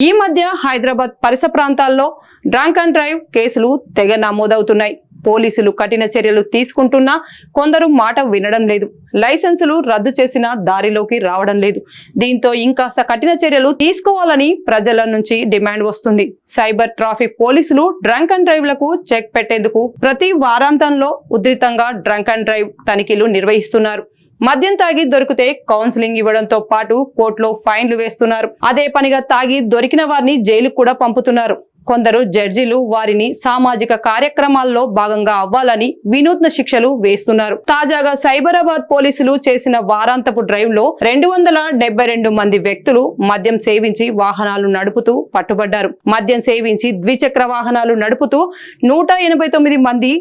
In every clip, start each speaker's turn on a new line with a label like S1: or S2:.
S1: ఈ మధ్య హైదరాబాద్ పరిసర ప్రాంతాల్లో డ్రంక్ అండ్ డ్రైవ్ కేసులు తెగ నమోదవుతున్నాయి. పోలీసులు కఠిన చర్యలు తీసుకుంటున్నా కొందరు మాట వినడం లేదు. లైసెన్సులు రద్దు చేసిన దారిలోకి రావడం లేదు. దీంతో ఇంకాస్త కఠిన చర్యలు తీసుకోవాలని ప్రజల నుంచి డిమాండ్ వస్తుంది. సైబర్ ట్రాఫిక్ పోలీసులు డ్రంక్ అండ్ డ్రైవ్ లకు చెక్ పెట్టేందుకు ప్రతి వారాంతంలో ఉధృతంగా డ్రంక్ అండ్ డ్రైవ్ తనిఖీలు నిర్వహిస్తున్నారు. మద్యం తాగి దొరికితే కౌన్సిలింగ్ ఇవ్వడంతో పాటు కోర్టులో ఫైన్లు వేస్తున్నారు. అదే పనిగా తాగి దొరికిన వారిని జైలుకు కూడా పంపుతున్నారు. కొందరు జడ్జీలు వారిని సామాజిక కార్యక్రమాల్లో భాగంగా అవ్వాలని వినూత్న శిక్షలు వేస్తున్నారు. తాజాగా సైబరాబాద్ పోలీసులు చేసిన వారాంతపు డ్రైవ్ లో 272 మంది వ్యక్తులు మద్యం సేవించి వాహనాలు నడుపుతూ పట్టుబడ్డారు. మద్యం సేవించి ద్విచక్ర వాహనాలు నడుపుతూ 189 మంది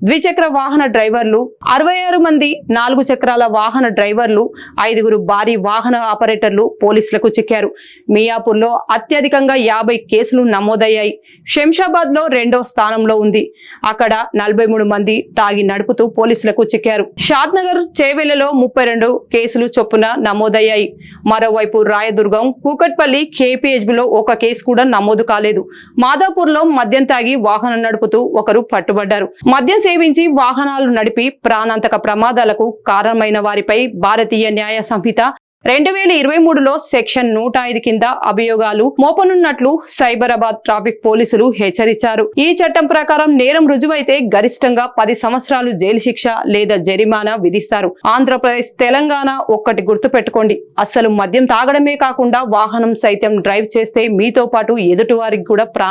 S1: ద్విచక్ర వాహన డ్రైవర్లు, 66 మంది 4 చక్రాల వాహన డ్రైవర్లు, 5 భారీ వాహన ఆపరేటర్లు పోలీసులకు చిక్కారు. మియాపూర్లో అత్యధికంగా 50 కేసులు నమోదయ్యాయి. శంషాబాద్ లో 2వ స్థానంలో ఉంది. అక్కడ 43 మంది తాగి నడుపుతూ పోలీసులకు చిక్కారు. షాద్నగర్, చేవెళ్లలో 32 కేసులు చొప్పున నమోదయ్యాయి. మరోవైపు రాయదుర్గం, కూకట్పల్లి, కేపీహెచ్బిలో ఒక కేసు కూడా నమోదు కాలేదు. మాదాపూర్ లో మద్యం తాగి వాహనం నడుపుతూ ఒకరు పట్టుబడ్డారు. మద్యం సేవించి వాహనాలు నడిపి ప్రాణాంతక ప్రమాదాలకు కారణమైన వారిపై భారతీయ న్యాయ సంహిత 2023లో సెక్షన్ 105 కింద అభియోగాలు మోపనున్నట్లు సైబరాబాద్ ట్రాఫిక్ పోలీసులు హెచ్చరించారు. ఈ చట్టం ప్రకారం నేరం రుజువైతే గరిష్టంగా 10 సంవత్సరాలు జైలు శిక్ష లేదా జరిమానా విధిస్తారు. ఆంధ్రప్రదేశ్, తెలంగాణ ఒక్కటి గుర్తుపెట్టుకోండి, అస్సలు మద్యం తాగడమే కాకుండా వాహనం సైతం డ్రైవ్ చేస్తే మీతో పాటు ఎదుటి వారికి కూడా